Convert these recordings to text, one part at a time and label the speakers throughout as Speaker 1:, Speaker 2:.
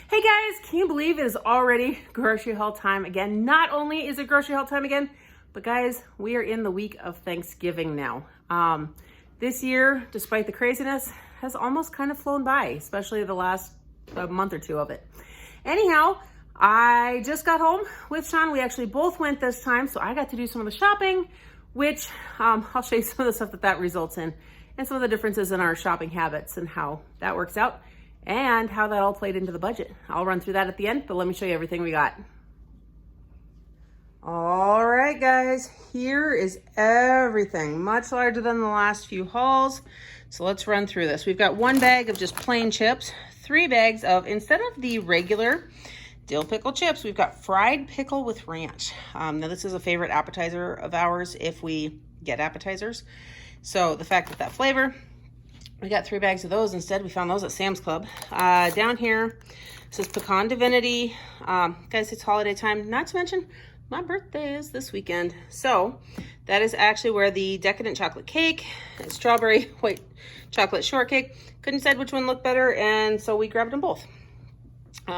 Speaker 1: Hey guys, can you believe it is already grocery haul time again? Not only is it grocery haul time again, but guys, we are in the week of Thanksgiving now. This year, despite the craziness, has almost kind of flown by, especially the last month or two of it. Anyhow, I just got home with Sean. We actually both went this time, so I got to do some of the shopping, which I'll show you some of the stuff that results in, and some of the differences in our shopping habits and how that works out, and how that all played into the budget. I'll run through that at the end, but let me show you everything we got. All right, guys, here is everything, much larger than the last few hauls. So let's run through this. We've got one bag of just plain chips, 3 bags of, instead of the regular dill pickle chips, we've got fried pickle with ranch. Now this is a favorite appetizer of ours if we get appetizers. So the fact that flavor, we got 3 bags of those instead. We found those at Sam's Club. Down here, this is Pecan Divinity. Guys, it's holiday time. Not to mention, my birthday is this weekend. So that is actually where the decadent chocolate cake and strawberry white chocolate shortcake, couldn't decide which one looked better, and so we grabbed them both.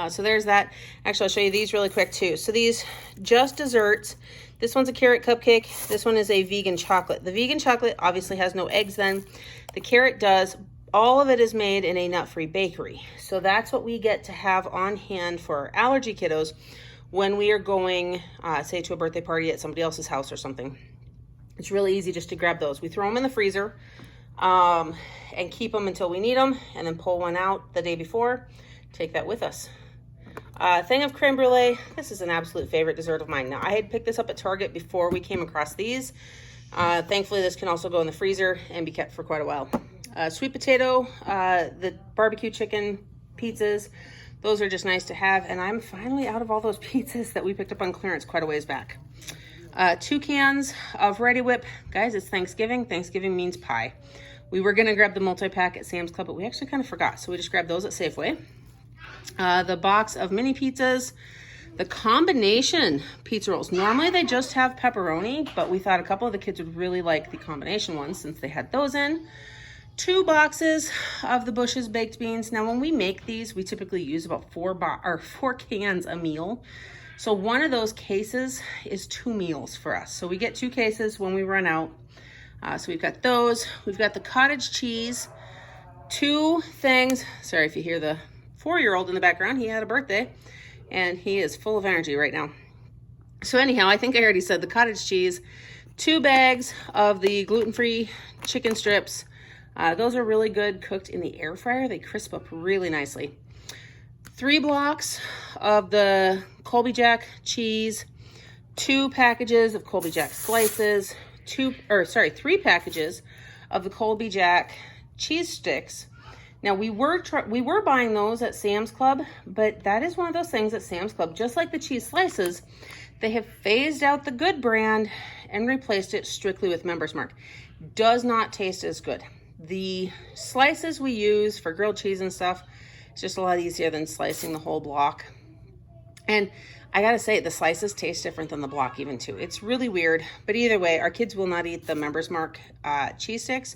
Speaker 1: So there's that. Actually, I'll show you these really quick too. So these just desserts. This one's a carrot cupcake. This one is a vegan chocolate. The vegan chocolate obviously has no eggs then. The carrot does. All of it is made in a nut-free bakery. So that's what we get to have on hand for our allergy kiddos when we are going, say, to a birthday party at somebody else's house or something. It's really easy just to grab those. We throw them in the freezer and keep them until we need them, and then pull one out the day before. Take that with us. Thing of creme brulee. This is an absolute favorite dessert of mine. Now, I had picked this up at Target before we came across these. Thankfully, this can also go in the freezer and be kept for quite a while. Sweet potato, the barbecue chicken pizzas. Those are just nice to have. And I'm finally out of all those pizzas that we picked up on clearance quite a ways back. 2 cans of Ready Whip. Guys, it's Thanksgiving. Thanksgiving means pie. We were going to grab the multi-pack at Sam's Club, but we actually kind of forgot. So we just grabbed those at Safeway. The box of mini pizzas, the combination pizza rolls. Normally they just have pepperoni, but we thought a couple of the kids would really like the combination ones since they had those in. 2 boxes of the Bush's baked beans. Now, when we make these, we typically use about 4 cans a meal. So one of those cases is 2 meals for us. So we get 2 cases when we run out. So we've got those. We've got the cottage cheese. 2 things. Sorry if you hear the 4-year-old in the background. He had a birthday and he is full of energy right now. So anyhow, I think I already said the cottage cheese. 2 bags of the gluten-free chicken strips. Those are really good cooked in the air fryer. They crisp up really nicely. 3 blocks of the Colby Jack cheese. 2 packages of Colby Jack slices. 3 packages of the Colby Jack cheese sticks. Now, we were buying those at Sam's Club, but that is one of those things at Sam's Club, just like the cheese slices, they have phased out the Good brand and replaced it strictly with Members Mark. Does not taste as good. The slices we use for grilled cheese and stuff is just a lot easier than slicing the whole block. And I gotta say, the slices taste different than the block even too. It's really weird, but either way, our kids will not eat the Members Mark cheese sticks.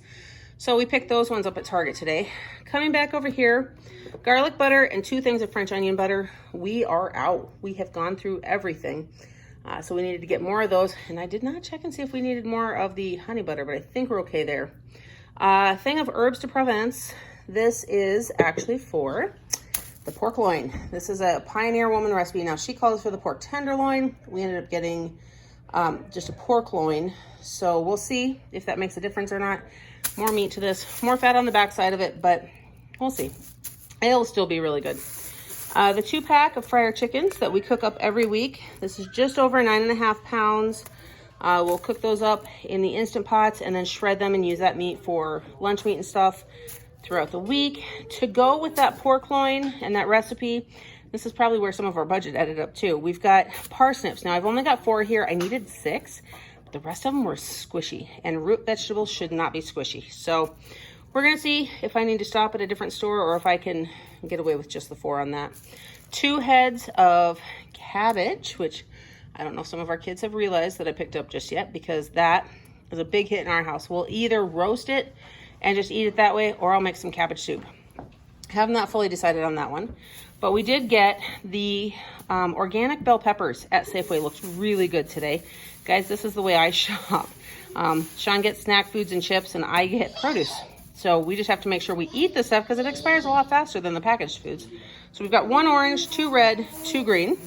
Speaker 1: So we picked those ones up at Target today. Coming back over here, garlic butter and 2 things of French onion butter. We are out. We have gone through everything. So we needed to get more of those. And I did not check and see if we needed more of the honey butter, but I think we're okay there. Thing of herbs de Provence. This is actually for the pork loin. This is a Pioneer Woman recipe. Now, she calls for the pork tenderloin. We ended up getting just a pork loin. So we'll see if that makes a difference or not. More meat to this, more fat on the backside of it, but we'll see. It'll still be really good. The 2-pack of fryer chickens that we cook up every week. This is just over 9.5 pounds. We'll cook those up in the Instant Pots and then shred them and use that meat for lunch meat and stuff throughout the week. To go with that pork loin and that recipe, this is probably where some of our budget added up too. We've got parsnips. Now, I've only got 4 here. I needed 6. The rest of them were squishy, and root vegetables should not be squishy. So we're gonna see if I need to stop at a different store or if I can get away with just the 4 on that. 2 heads of cabbage, which I don't know if some of our kids have realized that I picked up just yet, because that is a big hit in our house. We'll either roast it and just eat it that way, or I'll make some cabbage soup. Have not fully decided on that one, but we did get the organic bell peppers at Safeway. Looks really good today. Guys, this is the way I shop. Sean gets snack foods and chips, and I get produce. So we just have to make sure we eat this stuff because it expires a lot faster than the packaged foods. So we've got 1 orange, 2 red, 2 green.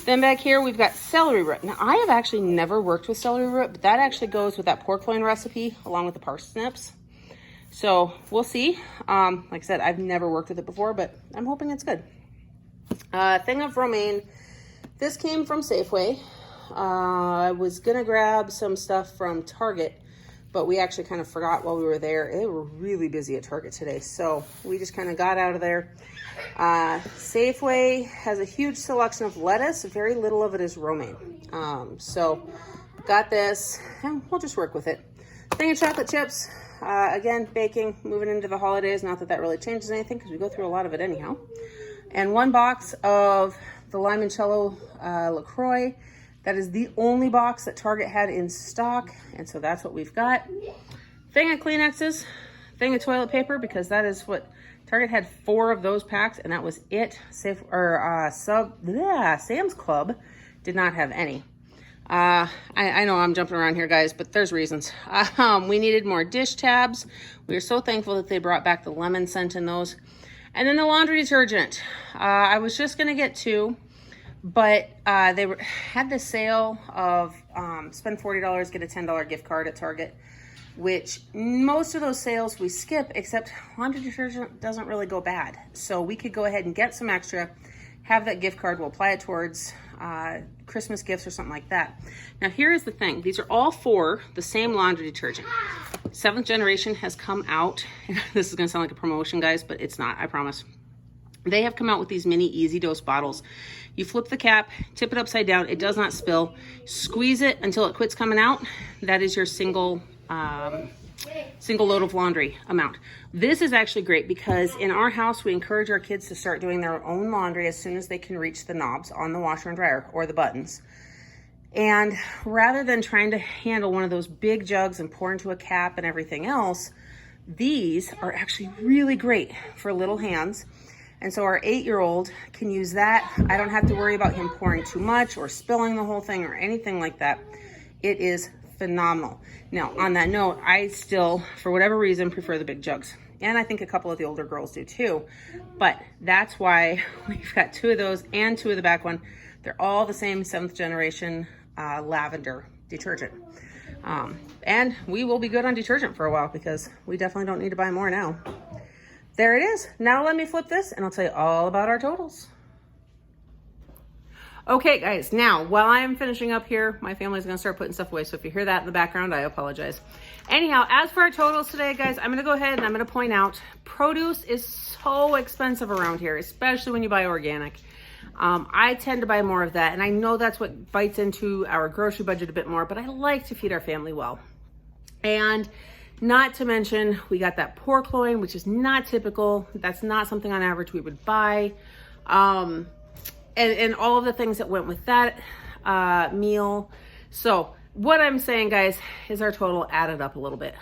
Speaker 1: Then back here, we've got celery root. Now, I have actually never worked with celery root, but that actually goes with that pork loin recipe along with the parsnips. So we'll see. Like I said, I've never worked with it before, but I'm hoping it's good. Thing of romaine. This came from Safeway. I was going to grab some stuff from Target, but we actually kind of forgot while we were there. They were really busy at Target today, so we just kind of got out of there. Safeway has a huge selection of lettuce. Very little of it is romaine. So got this, and we'll just work with it. Thing of chocolate chips. Again, baking, moving into the holidays. Not that that really changes anything because we go through a lot of it anyhow. And 1 box of the limoncello LaCroix. That is the only box that Target had in stock, and so that's what we've got. Thing of Kleenexes, thing of toilet paper, because that is what Target had 4 of those packs, and that was it. Sam's Club did not have any. I know I'm jumping around here, guys, but there's reasons. We needed more dish tabs. We are so thankful that they brought back the lemon scent in those. And then the laundry detergent. I was just going to get 2, but they had the sale of spend $40, get a $10 gift card at Target, which most of those sales we skip, except laundry detergent doesn't really go bad. So we could go ahead and get some extra, have that gift card, we'll apply it towards Christmas gifts or something like that. Now here is the thing, these are all for the same laundry detergent. 7th Generation has come out. This is gonna sound like a promotion, guys, but it's not, I promise. They have come out with these mini Easy Dose bottles. You flip the cap, tip it upside down, it does not spill. Squeeze it until it quits coming out. That is your single load of laundry amount. This is actually great because in our house, we encourage our kids to start doing their own laundry as soon as they can reach the knobs on the washer and dryer or the buttons. And rather than trying to handle one of those big jugs and pour into a cap and everything else, these are actually really great for little hands. And so our 8-year-old can use that. I don't have to worry about him pouring too much or spilling the whole thing or anything like that. It is phenomenal. Now, on that note, I still, for whatever reason, prefer the big jugs. And I think a couple of the older girls do too. But that's why we've got 2 of those and 2 of the back one. They're all the same 7th Generation lavender detergent. And we will be good on detergent for a while because we definitely don't need to buy more now. There it is. Now let me flip this and I'll tell you all about our totals. Okay, guys, now while I'm finishing up here, my family's gonna start putting stuff away. So if you hear that in the background, I apologize. Anyhow, as for our totals today, guys, I'm gonna go ahead and I'm gonna point out produce is so expensive around here, especially when you buy organic. I tend to buy more of that, and I know that's what bites into our grocery budget a bit more, but I like to feed our family well. And not to mention, we got that pork loin, which is not typical. That's not something on average we would buy. And all of the things that went with that meal. So what I'm saying, guys, is our total added up a little bit.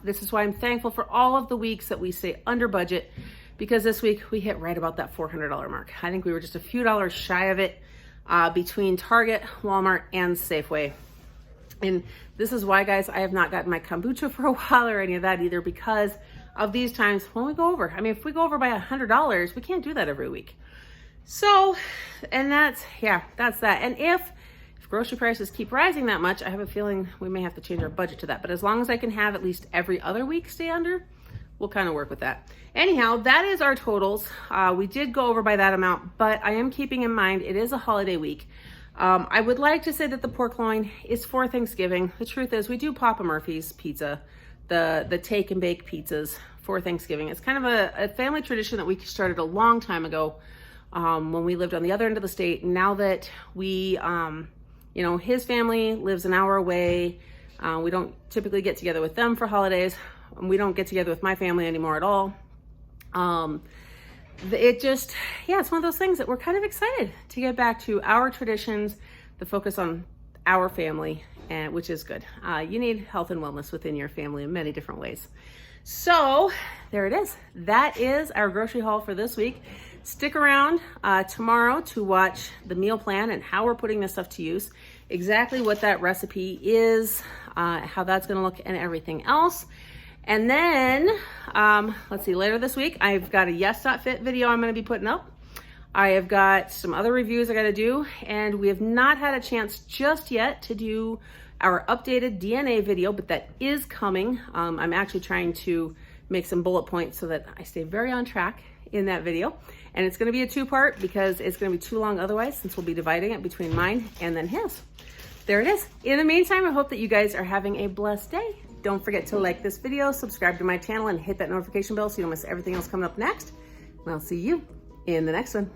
Speaker 1: This is why I'm thankful for all of the weeks that we stay under budget, because this week we hit right about that $400 mark. I think we were just a few dollars shy of it between Target, Walmart, and Safeway. And this is why, guys, I have not gotten my kombucha for a while or any of that either, because of these times when we go over. I mean, if we go over by $100, we can't do that every week. So, and that's that. And if grocery prices keep rising that much, I have a feeling we may have to change our budget to that. But as long as I can have at least every other week stay under, we'll kind of work with that. Anyhow, that is our totals. We did go over by that amount, but I am keeping in mind it is a holiday week. I would like to say that the pork loin is for Thanksgiving. The truth is we do Papa Murphy's pizza, the take and bake pizzas for Thanksgiving. It's kind of a family tradition that we started a long time ago when we lived on the other end of the state. Now that we, his family lives an hour away. We don't typically get together with them for holidays. We don't get together with my family anymore at all. It's one of those things that we're kind of excited to get back to our traditions, the focus on our family, and which is good. You need health and wellness within your family in many different ways. So there it is. That is our grocery haul for this week. Stick around tomorrow to watch the meal plan and how we're putting this stuff to use, exactly what that recipe is, how that's gonna look and everything else. And then, let's see, later this week, I've got a Yes.Fit video I'm gonna be putting up. I have got some other reviews I gotta do, and we have not had a chance just yet to do our updated DNA video, but that is coming. I'm actually trying to make some bullet points so that I stay very on track in that video. And it's gonna be a 2-part because it's gonna be too long otherwise, since we'll be dividing it between mine and then his. There it is. In the meantime, I hope that you guys are having a blessed day. Don't forget to like this video, subscribe to my channel, and hit that notification bell so you don't miss everything else coming up next. And I'll see you in the next one.